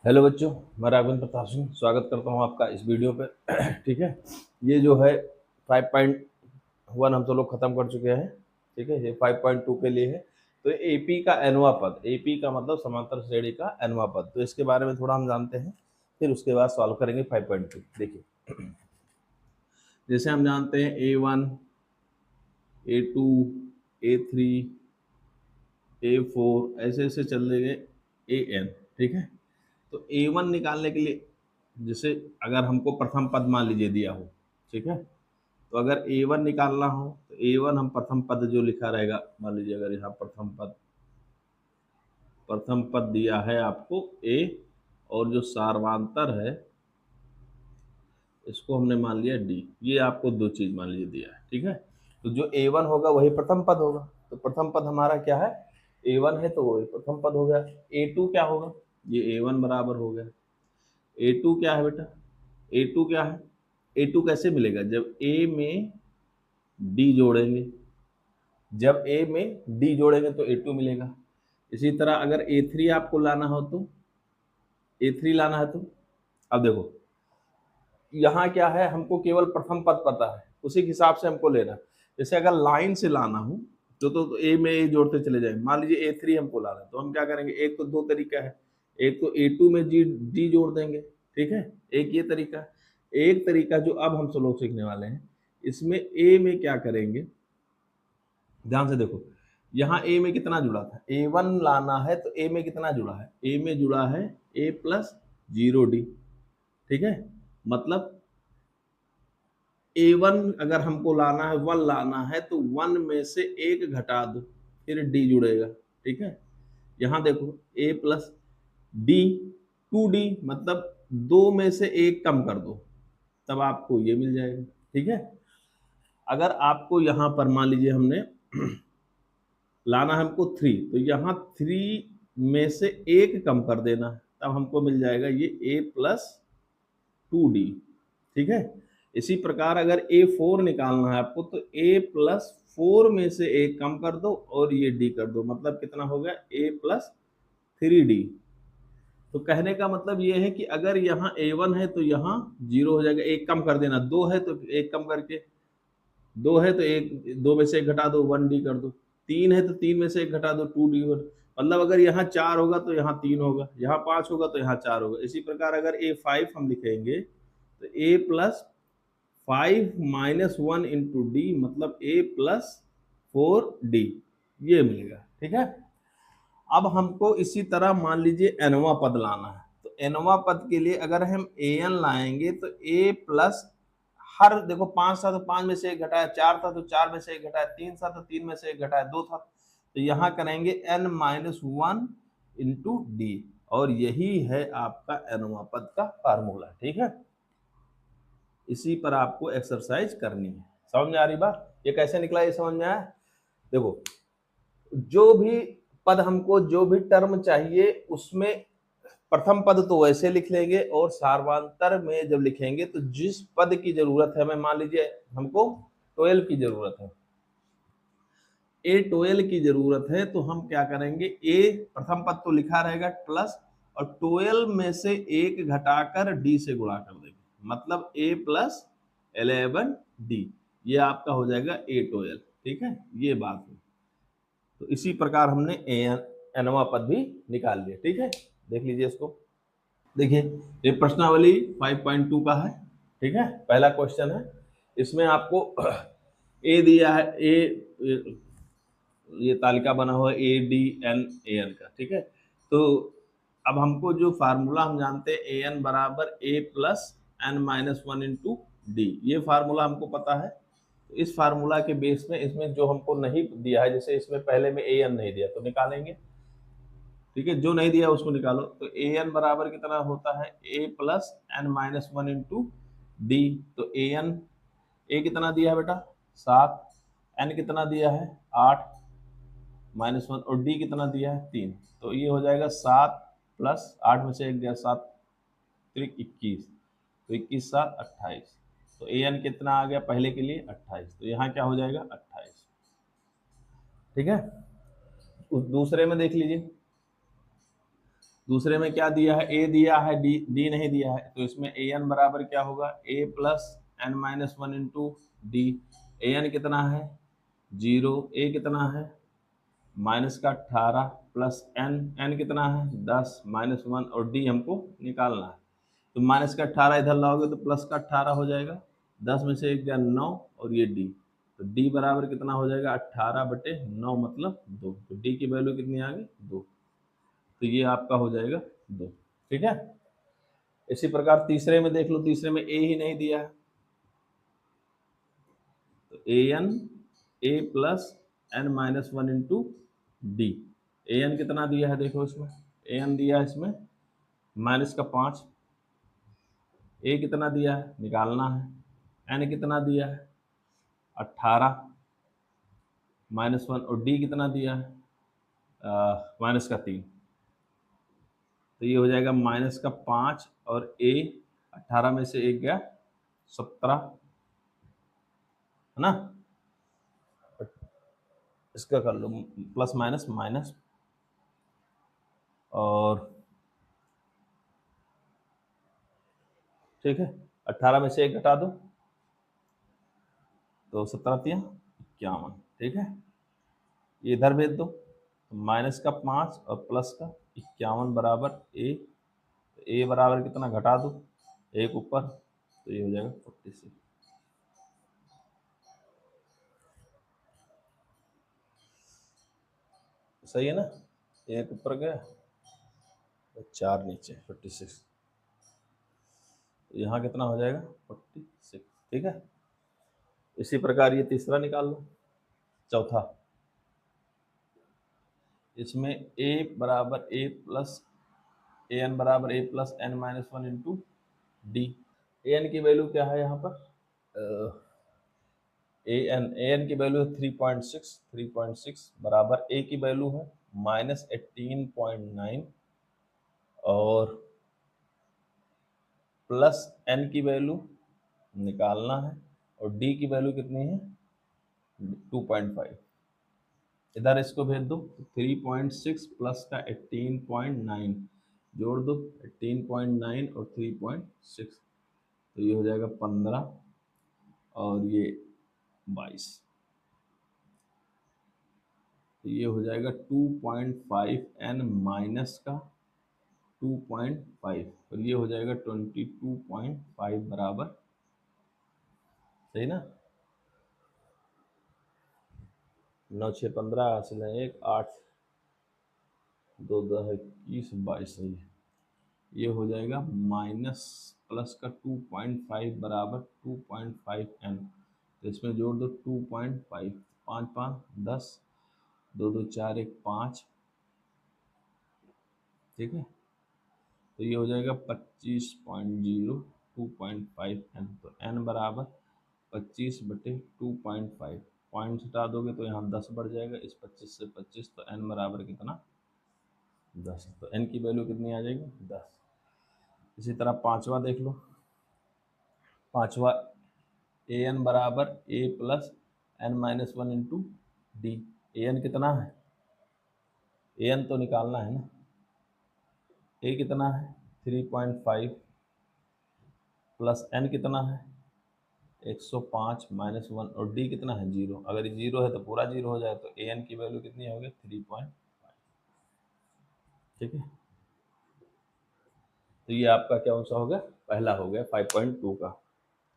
Hello बच्चों, मैं राघवेंद्र प्रताप सिंह स्वागत करता हूं आपका इस वीडियो पे। ठीक है। ये जो है 5.1 हम सब लोग खत्म कर चुके हैं। ठीक है, ये 5.2 के लिए है। तो एपी का एनवा पद, एपी का मतलब समांतर श्रेणी का एनवा पद, तो इसके बारे में थोड़ा हम जानते हैं, फिर उसके बाद सॉल्व करेंगे 5.2। देखिए, जैसे हम जानते हैं A1, A2, A3, A4 ऐसे ऐसे चल गए AN। ठीक है। तो A1 निकालने के लिए, जैसे अगर हमको प्रथम पद मान लीजिए दिया हो, ठीक है, तो अगर A1 निकालना हो तो A1 हम प्रथम पद जो लिखा रहेगा, मान लीजिए अगर यहाँ प्रथम पद दिया है आपको A, और जो सार्वांतर है इसको हमने मान लिया D। ये आपको दो चीज मान लीजिए दिया है। ठीक है। तो जो A1 होगा वही प्रथम पद होगा, तो प्रथम पद हमारा क्या है, A1 है तो वही प्रथम पद हो गया। A2 क्या होगा, ये A1 बराबर हो गया। A2 क्या है बेटा, A2 क्या है, A2 कैसे मिलेगा, जब A में D जोड़ेंगे, जब A में D जोड़ेंगे तो A2 मिलेगा। इसी तरह अगर A3 आपको लाना हो तो A3 लाना है तो, अब देखो यहाँ क्या है, हमको केवल प्रथम पद पता है, उसी के हिसाब से हमको लेना है। जैसे अगर लाइन से लाना हो तो A में A जोड़ते चले जाएंगे। मान लीजिए A3 हमको लाना है तो हम क्या करेंगे, एक तो दो तरीका है, एक तो A2 में D जोड़ देंगे, ठीक है, एक ये तरीका। एक तरीका जो अब हम सब लोग सीखने वाले हैं, इसमें A में क्या करेंगे, ध्यान से देखो, यहाँ A में कितना जुड़ा था, A1 लाना है तो A में कितना जुड़ा है, A में जुड़ा है A प्लस 0D। ठीक है, मतलब A1 अगर हमको लाना है, 1 लाना है तो 1 में से 1 घटा दो, फिर D जुड़ेगा। ठीक है, यहाँ देखो A प्लस D 2D, मतलब 2 में से 1 कम कर दो, तब आपको ये मिल जाएगा। ठीक है, अगर आपको यहाँ पर मान लीजिए हमने लाना है हमको 3, तो यहाँ 3 में से 1 कम कर देना, तब हमको मिल जाएगा ये A प्लस 2D। ठीक है, इसी प्रकार अगर A4 निकालना है आपको तो A प्लस 4 में से 1 कम कर दो और ये D कर दो, मतलब कितना हो गया A प्लस 3D। तो कहने का मतलब ये है कि अगर यहाँ A1 है तो यहाँ 0 हो जाएगा, 1 कम कर देना, 2 है तो 1 कम करके, 2 है तो 1, 2 में से 1 घटा दो, 1D कर दो, 3 है तो 3 में से 1 घटा दो, 2D। मतलब अगर यहाँ 4 होगा तो यहाँ 3 होगा, यहाँ 5 होगा तो यहाँ 4 होगा। इसी प्रकार अगर A5 हम लिखेंगे तो A plus 5 minus 1 into D, मतलब A प्लस 4D, ये मिलेगा। ठीक है, अब हमको इसी तरह मान लीजिए एनवा पद लाना है, तो एनवा पद के लिए अगर हम AN लाएंगे तो A प्लस, हर देखो 5 था तो 5 में से 1 घटाया, 4 था तो 4 में से 1 घटाया, 3 था तो 3 में से 1 घटाया, 2 था तो यहाँ करेंगे n माइनस 1 इंटू डी, और यही है आपका एनवा पद का फार्मूला। ठीक है, इसी पर आपको एक्सरसाइज करनी है। समझ में आ रही बात, ये कैसे निकला, ये समझ में आया। देखो, जो भी पद हमको, जो भी टर्म चाहिए उसमें प्रथम पद तो वैसे लिख लेंगे, और सार्वधातुक में जब लिखेंगे तो जिस पद की जरूरत है, मैं मान लीजिए हमको 12 की जरूरत है, A12 की जरूरत है, तो हम क्या करेंगे, A प्रथम पद तो लिखा रहेगा प्लस, और 12 में से 1 घटाकर D से गुणा कर देंगे, मतलब A प्लस 11D, ये आपका हो जाएगा A12। ठीक है, ये बात है। तो इसी प्रकार हमने एनवा पद भी निकाल लिया। ठीक है, देख लीजिए इसको। देखिए, ये प्रश्नावली 5.2 का है। ठीक है, पहला क्वेश्चन है, इसमें आपको ए दिया है, ए, ये तालिका बना हुआ है ADN का। ठीक है, तो अब हमको जो फार्मूला हम जानते हैं, AN बराबर A plus N minus 1 into D, ये फार्मूला हमको पता है। तो इस फार्मूला के बेस में इसमें जो हमको नहीं दिया है, जैसे इसमें पहले में AN नहीं दिया तो निकालेंगे। ठीक है, जो नहीं दिया उसको निकालो। तो AN बराबर कितना होता है, A plus N minus 1 into d. तो A कितना दिया है बेटा 7, N कितना दिया है 8 माइनस 1, और D कितना दिया है 3। तो ये हो जाएगा 7 प्लस 8 में से 1 गया 7, 21, तो 21 7 28। तो AN कितना आ गया पहले के लिए 28, तो यहाँ क्या हो जाएगा 28। ठीक है, उस दूसरे में देख लीजिए, दूसरे में क्या दिया है, ए दिया है, डी नहीं दिया है, तो इसमें ए एन बराबर क्या होगा, A plus N minus one into D. A N कितना है 0, ए कितना है माइनस का 18 प्लस एन, एन कितना है 10 माइनस 1 और डी हमको निकालना है। तो माइनस का 18 इधर लाओगे तो प्लस का 18 हो जाएगा, 10 में से 1 गया 9 और ये डी, तो डी बराबर कितना हो जाएगा 18/9 मतलब 2। तो डी की वैल्यू कितनी आ गई 2, तो ये आपका हो जाएगा 2। ठीक है। इसी प्रकार तीसरे में देख लो, तीसरे में ए ही नहीं दिया है, तो A N A plus N minus one into D. A N कितना दिया है देखो, इसमें ए एन दिया है इसमें माइनस का 5, ए कितना दिया है निकालना है, एन कितना दिया है 18 माइनस 1 और डी कितना दिया है माइनस का 3। तो ये हो जाएगा माइनस का 5 और ए 18 में से 1 गया 17, है ना। इसका कर लो प्लस माइनस माइनस, और ठीक है 18 में से 1 घटा दो तो 17×3 = 51। ठीक है, ये इधर भेज दो, तो माइनस का 5 और प्लस का 51 बराबर ए, ए बराबर कितना घटा दो 1 ऊपर, तो ये हो जाएगा 46। सही है ना, 1 ऊपर गया 4 नीचे 46, तो यहाँ कितना हो जाएगा 46। ठीक है, इसी प्रकार ये तीसरा निकाल लो, चौथा। इसमें ए बराबर ए प्लस ए एन बराबर A plus N minus one into D. A N की वैल्यू क्या है यहाँ पर, ए एन की वैल्यू है 3.6 बराबर ए की वैल्यू है -18.9 और प्लस एन की वैल्यू निकालना है और डी की वैल्यू कितनी है 2.5। इधर इसको भेज दो, 3.6 प्लस का 18.9 जोड़ दो, 18.9 और 3.6, तो ये हो जाएगा 15 और ये 22, तो ये हो जाएगा 2.5 n माइनस का 2.5 और ये हो जाएगा 22.5 बराबर, सही ना। 9 6 15 8 1 8 2 10 21 22, सही है। ये हो जाएगा माइनस प्लस का 2.5 बराबर 2.5 n, तो इसमें जोड़ दो 2.5, 5 5 10, 2 2 4 1 5, ठीक है, तो ये हो जाएगा 25.0 2.5 n, तो n बराबर 25/2.5, पॉइंट हटा दोगे तो यहाँ 10 बढ़ जाएगा, इस 25 से 25, तो n बराबर कितना 10, तो n की वैल्यू कितनी आ जाएगी 10। इसी तरह पांचवा देख लो, पांचवा ए एन बराबर A plus N minus one into D. A N कितना है, ए एन तो निकालना है ना, ए कितना है 3.5 प्लस एन कितना है 105 माइनस 1 और डी कितना है 0। अगर ये 0 है तो पूरा 0 हो जाए, तो ए एन की वैल्यू कितनी होगी 3.5। ठीक है, तो ये आपका क्या सा हो गया, पहला हो गया 5.2 का।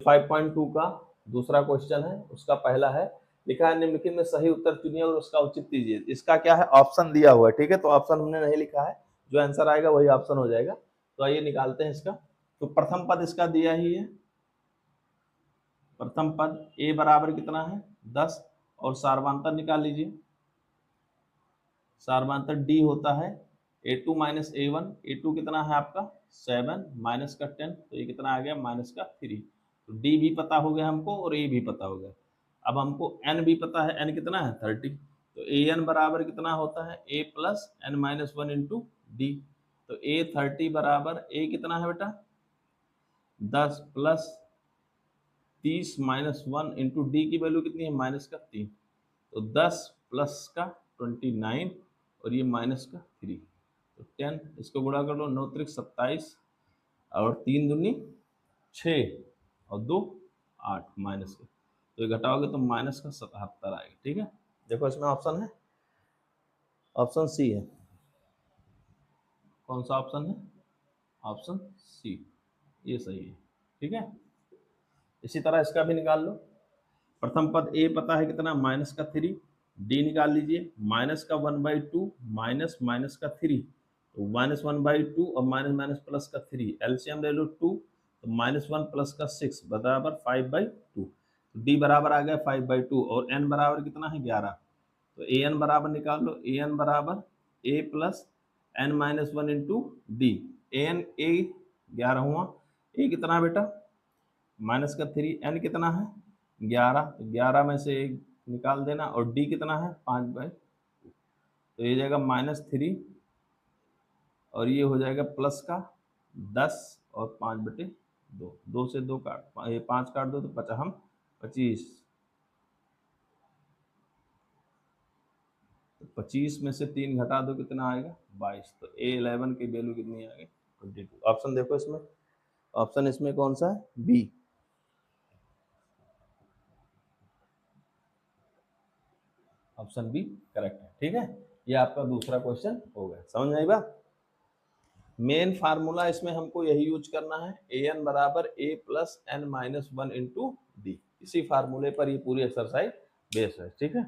5.2 का दूसरा क्वेश्चन है, उसका पहला है, लिखा है निम्नलिखित में सही उत्तर चुनिए और उसका उचित कीजिए। इसका क्या है, ऑप्शन दिया हुआ है, ठीक है, तो ऑप्शन हमने नहीं लिखा है, जो आंसर आएगा वही ऑप्शन हो जाएगा। तो आइए निकालते हैं इसका। तो प्रथम पद इसका दिया ही है, प्रथम पद ए बराबर कितना है 10 और सार्वधातुक निकाल लीजिए। सार्वधातुक डी होता है a2 माइनस a1, a2 कितना है आपका 7 माइनस का 10, तो ये कितना आ गया माइनस का 3। तो डी भी पता हो गया हमको और ए भी पता हो गया। अब हमको एन भी पता है, एन कितना है 30, तो ए एन बराबर कितना होता है a plus N minus one into d. तो a 30 बराबर a कितना है बेटा 10 प्लस 30 माइनस 1 इंटू डी की वैल्यू कितनी है माइनस का 3, तो 10 प्लस का 29 और ये माइनस का 3, तो 10, इसको गुणा कर लो, 9 त्रिक 27 और 3 दूनी 6 और 2 8 माइनस के, तो ये घटाओगे तो माइनस का 77 आएगा। ठीक है, देखो इसमें ऑप्शन है, ऑप्शन सी है। कौन सा ऑप्शन है? ऑप्शन सी, ये सही है। ठीक है, इसी तरह इसका भी निकाल लो। प्रथम पद ए पता है कितना, माइनस का 3, डी निकाल लीजिए, माइनस का 1/2 माइनस माइनस का 3, तो -1/2 और माइनस माइनस प्लस का 3, एलसीएम ले लो 2, तो -1 प्लस का 6 बराबर 5/2, तो डी बराबर आ गया 5/2 और एन बराबर कितना है 11, तो ए एन बराबर निकाल लो, ए एन बराबर A plus N minus 1 into D, A N A 11 हुआ, ए कितना बेटा माइनस का 3, एन कितना है 11, तो 11 में से एक निकाल देना, और डी कितना है 5/2, तो ये जाएगा -3 और ये हो जाएगा प्लस का 10 और 5/2, 2 से 2 काट, ये 5 काट दो तो बचा हम 25, तो 25 में से 3 घटा दो कितना आएगा 22, तो A11 की वैल्यू कितनी आ गई 22। ऑप्शन देखो इसमें, ऑप्शन इसमें कौन सा है, बी। ऑप्शन बी करेक्ट है। ठीक है, ये आपका दूसरा क्वेश्चन हो गया, समझ में आई बात। मेन फार्मूला इसमें हमको यही यूज करना है, ए एन बराबर A plus N minus 1 into D, इसी फार्मूले पर ये पूरी एक्सरसाइज बेस्ड है। ठीक है।